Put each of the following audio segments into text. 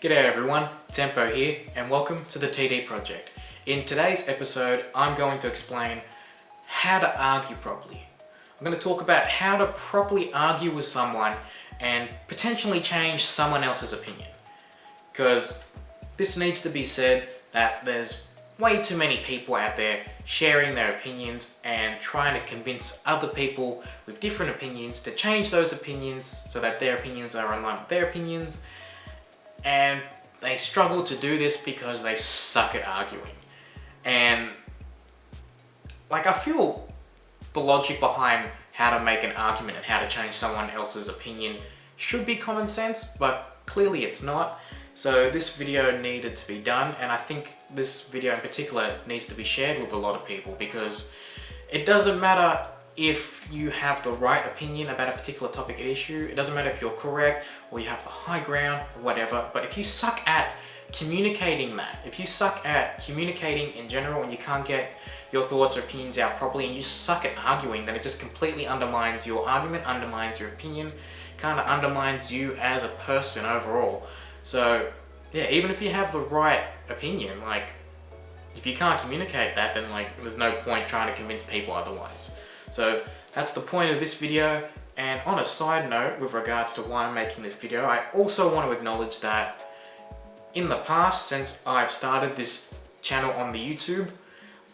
G'day everyone, Tempo here and welcome to the TD Project. In today's episode, I'm going to explain how to argue properly. I'm going to talk about how to properly argue with someone and potentially change someone else's opinion. Because this needs to be said that there's way too many people out there sharing their opinions and trying to convince other people with different opinions to change those opinions so that their opinions are in line with their opinions. And they struggle to do this because they suck at arguing. And I feel the logic behind how to make an argument and how to change someone else's opinion should be common sense, but clearly it's not. So this video needed to be done, and I think this video in particular needs to be shared with a lot of people because it doesn't matter if you have the right opinion about a particular topic at issue. It doesn't matter if you're correct or you have the high ground or whatever, but if you suck at communicating that, if you suck at communicating in general and you can't get your thoughts or opinions out properly and you suck at arguing, then it just completely undermines your argument, undermines your opinion, kind of undermines you as a person overall. So yeah, even if you have the right opinion, if you can't communicate that, then there's no point trying to convince people otherwise. So that's the point of this video. And on a side note with regards to why I'm making this video, I also want to acknowledge that in the past, since I've started this channel on the YouTube,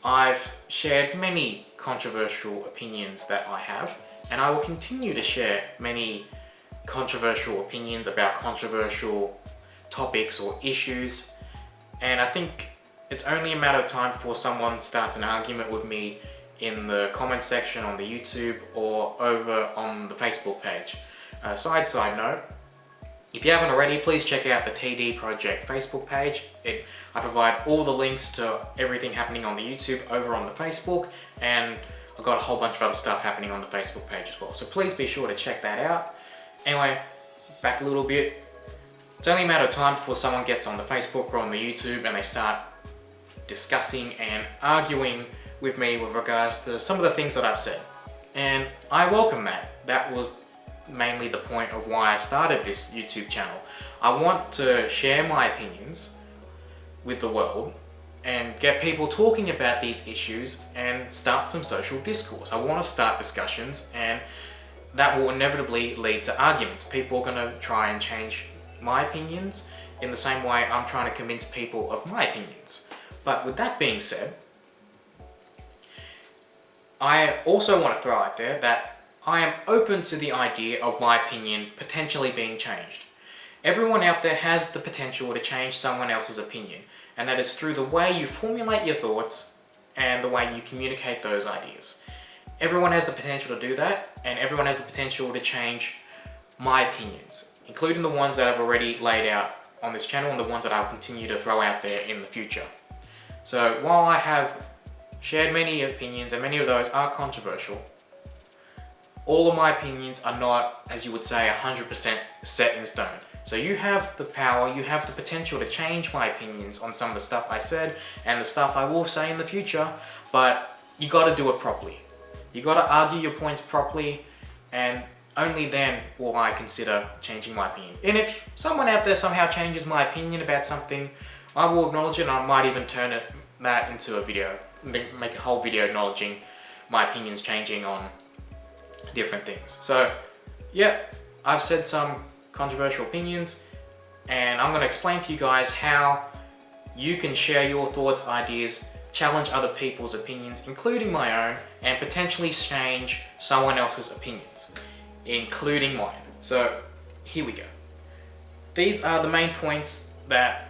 I've shared many controversial opinions that I have, and I will continue to share many controversial opinions about controversial topics or issues. And I think it's only a matter of time before someone starts an argument with me in the comment section on the YouTube or over on the Facebook page. Side note, if you haven't already, please check out the TD Project Facebook page. I provide all the links to everything happening on the YouTube over on the Facebook, and I've got a whole bunch of other stuff happening on the Facebook page as well. So please be sure to check that out. Anyway, back a little bit. It's only a matter of time before someone gets on the Facebook or on the YouTube and they start discussing and arguing with me with regards to some of the things that I've said. And I welcome that. That was mainly the point of why I started this YouTube channel. I want to share my opinions with the world and get people talking about these issues and start some social discourse. I want to start discussions, and that will inevitably lead to arguments. People are going to try and change my opinions in the same way I'm trying to convince people of my opinions. But with that being said, I also want to throw out there that I am open to the idea of my opinion potentially being changed. Everyone out there has the potential to change someone else's opinion, and that is through the way you formulate your thoughts and the way you communicate those ideas. Everyone has the potential to do that, and everyone has the potential to change my opinions, including the ones that I've already laid out on this channel and the ones that I'll continue to throw out there in the future. So while I have shared many opinions, and many of those are controversial, all of my opinions are not, as you would say, 100% set in stone. So you have the power, you have the potential to change my opinions on some of the stuff I said and the stuff I will say in the future, but you got to do it properly. You got to argue your points properly, and only then will I consider changing my opinion. And if someone out there somehow changes my opinion about something, I will acknowledge it, and I might even turn that into a video, make a whole video acknowledging my opinions changing on different things. So yeah, I've said some controversial opinions, and I'm going to explain to you guys how you can share your thoughts, ideas, challenge other people's opinions, including my own, and potentially change someone else's opinions, including mine. So here we go. These are the main points that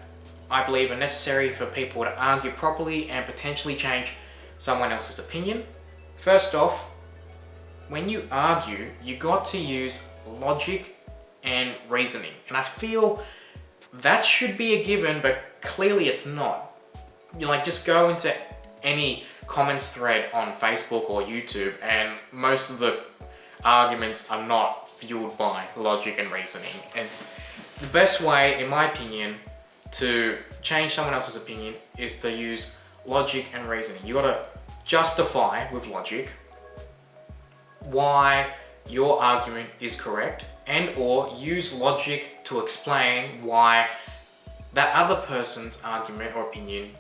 I believe are necessary for people to argue properly and potentially change someone else's opinion. First off, when you argue, you got to use logic and reasoning. And I feel that should be a given, but clearly it's not. Just go into any comments thread on Facebook or YouTube, and most of the arguments are not fueled by logic and reasoning. And the best way, in my opinion, to change someone else's opinion is to use logic and reasoning. You gotta justify with logic why your argument is correct, and or use logic to explain why that other person's argument or opinion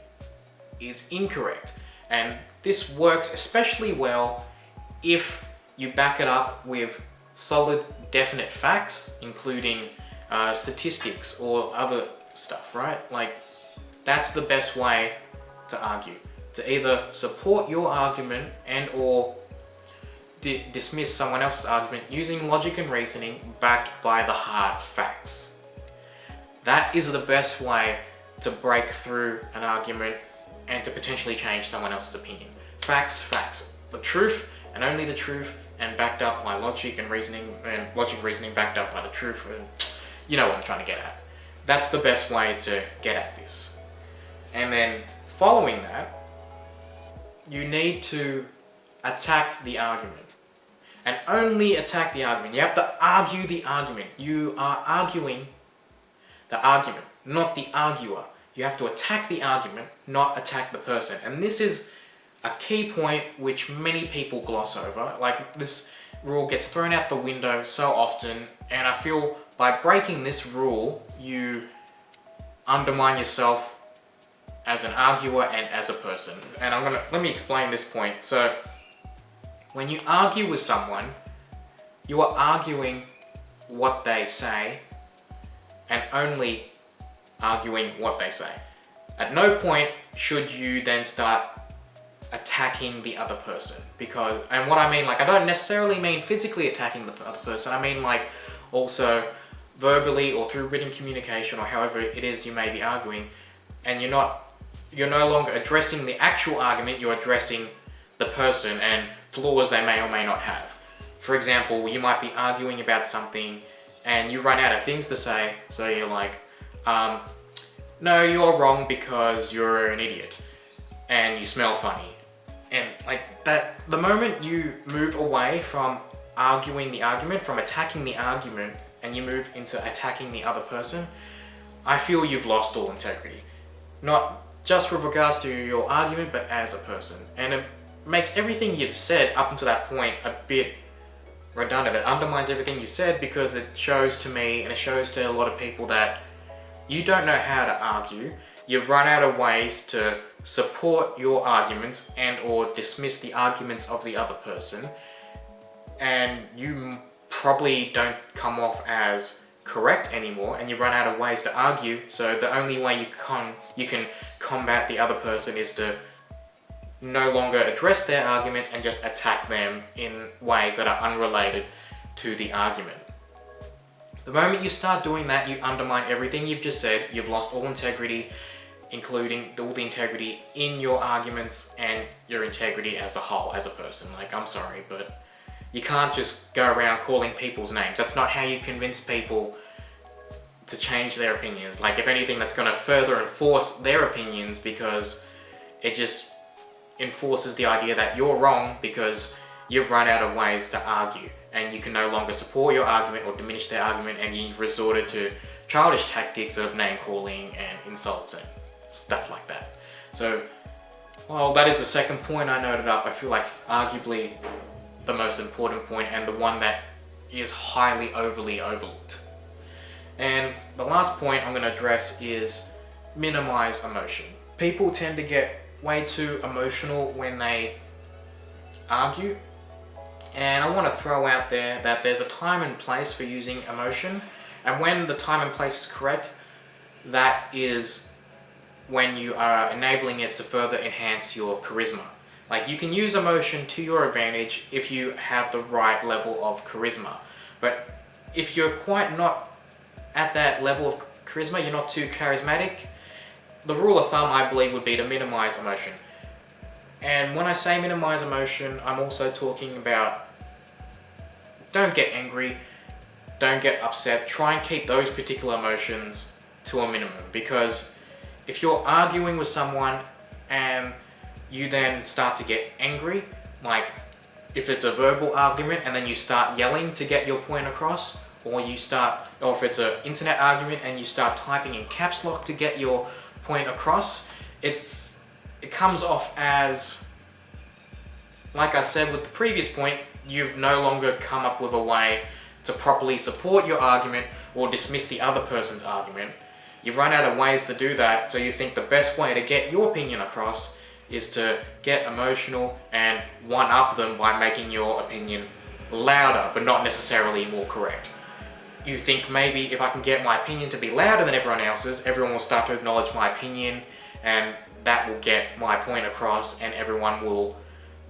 is incorrect. And this works especially well if you back it up with solid, definite facts, including statistics or other stuff, right? Like, that's the best way to argue. To either support your argument and or dismiss someone else's argument using logic and reasoning backed by the hard facts. That is the best way to break through an argument and to potentially change someone else's opinion. Facts, facts. The truth and only the truth, and backed up by logic and reasoning backed up by the truth. And you know what I'm trying to get at. That's the best way to get at this. And then following that, you need to attack the argument. And only attack the argument. You have to argue the argument. You are arguing the argument, not the arguer. You have to attack the argument, not attack the person. And this is a key point which many people gloss over. Like, this rule gets thrown out the window so often, and I feel by breaking this rule, you undermine yourself as an arguer and as a person. And let me explain this point. So, when you argue with someone, you are arguing what they say and only arguing what they say. At no point should you then start attacking the other person, and what I mean, like, I don't necessarily mean physically attacking the other person. I mean, like, also verbally or through written communication or however it is you may be arguing, and you're no longer addressing the actual argument, you're addressing the person and flaws they may or may not have. For example, you might be arguing about something and you run out of things to say, so you're like, no, you're wrong because you're an idiot and you smell funny. And like that, the moment you move away from arguing the argument, from attacking the argument, and you move into attacking the other person, I feel you've lost all integrity. Not just with regards to your argument, but as a person. And it makes everything you've said up until that point a bit redundant. It undermines everything you said because it shows to me, and it shows to a lot of people, that you don't know how to argue. You've run out of ways to support your arguments and or dismiss the arguments of the other person, and you probably don't come off as correct anymore, and you run out of ways to argue. So the only way you can combat the other person is to no longer address their arguments and just attack them in ways that are unrelated to the argument. The moment you start doing that, you undermine everything you've just said. You've lost all integrity, including all the integrity in your arguments and your integrity as a whole, as a person. Like, I'm sorry, but you can't just go around calling people's names. That's not how you convince people to change their opinions. Like, if anything, that's going to further enforce their opinions, because it just enforces the idea that you're wrong because you've run out of ways to argue, and you can no longer support your argument or diminish their argument, and you've resorted to childish tactics of name calling and insults and stuff like that. So, well, that is the second point I noted up. I feel like it's arguably the most important point and the one that is highly overly overlooked. And the last point I'm going to address is minimize emotion. People tend to get way too emotional when they argue, and I want to throw out there that there's a time and place for using emotion, and when the time and place is correct, that is when you are enabling it to further enhance your charisma. Like, you can use emotion to your advantage if you have the right level of charisma, but if you're quite not at that level of charisma, you're not too charismatic, the rule of thumb, I believe, would be to minimize emotion. And when I say minimize emotion, I'm also talking about don't get angry, don't get upset. Try and keep those particular emotions to a minimum, because if you're arguing with someone and you then start to get angry, like if it's a verbal argument and then you start yelling to get your point across, or if it's an internet argument and you start typing in caps lock to get your point across, it comes off as, like I said with the previous point, you've no longer come up with a way to properly support your argument or dismiss the other person's argument. you've run out of ways to do that, so you think the best way to get your opinion across is to get emotional and one-up them by making your opinion louder, but not necessarily more correct. You think maybe if I can get my opinion to be louder than everyone else's, everyone will start to acknowledge my opinion, and that will get my point across, and everyone will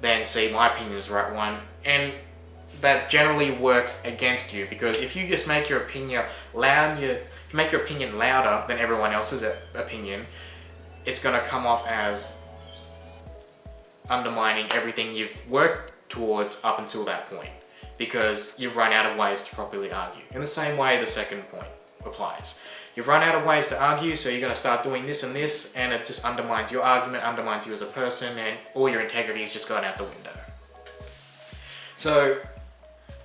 then see my opinion is the right one. And that generally works against you, because if you just make your opinion loud, if you make your opinion louder than everyone else's opinion, it's going to come off as undermining everything you've worked towards up until that point, because you've run out of ways to properly argue. In the same way, the second point applies. You've run out of ways to argue, so you're going to start doing this and this, and it just undermines your argument, undermines you as a person, and all your integrity is just going out the window. So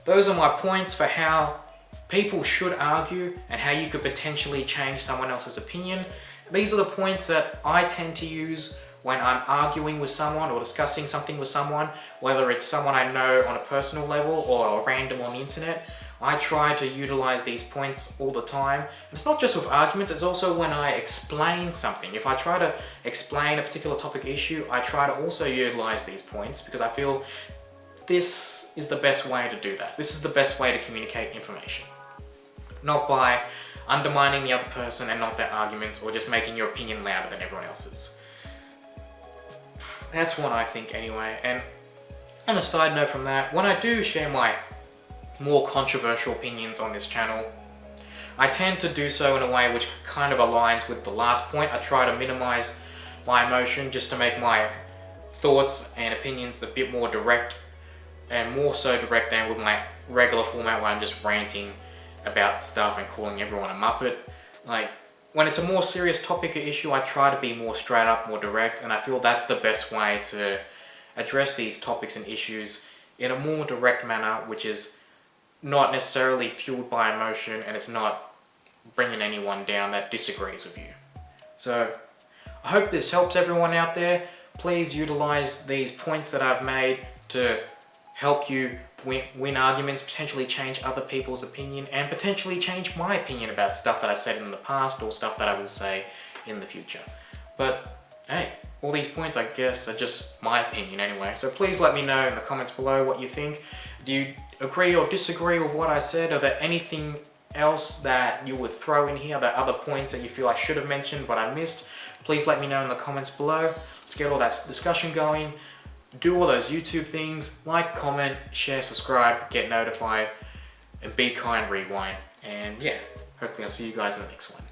those are my points for how people should argue and how you could potentially change someone else's opinion. These are the points that I tend to use when I'm arguing with someone or discussing something with someone, whether it's someone I know on a personal level or a random on the internet. I try to utilize these points all the time. And it's not just with arguments, it's also when I explain something. If I try to explain a particular topic issue, I try to also utilize these points, because I feel this is the best way to do that. This is the best way to communicate information. Not by undermining the other person and not their arguments, or just making your opinion louder than everyone else's. That's what I think anyway. And on a side note from that, when I do share my more controversial opinions on this channel, I tend to do so in a way which kind of aligns with the last point. I try to minimize my emotion just to make my thoughts and opinions a bit more direct, and more so direct than with my regular format where I'm just ranting about stuff and calling everyone a muppet. Like, when it's a more serious topic or issue, I try to be more straight up, more direct, and I feel that's the best way to address these topics and issues in a more direct manner, which is not necessarily fueled by emotion, and it's not bringing anyone down that disagrees with you. So I hope this helps everyone out there. Please utilize these points that I've made to help you win arguments, potentially change other people's opinion, and potentially change my opinion about stuff that I've said in the past or stuff that I will say in the future. But hey, all these points, I guess, are just my opinion anyway. So please let me know in the comments below what you think. Do you agree or disagree with what I said? Are there anything else that you would throw in here? Are there other points that you feel I should have mentioned but I missed? Please let me know in the comments below. Let's get all that discussion going. Do all those YouTube things, like, comment, share, subscribe, get notified, and be kind, rewind. And yeah, hopefully I'll see you guys in the next one.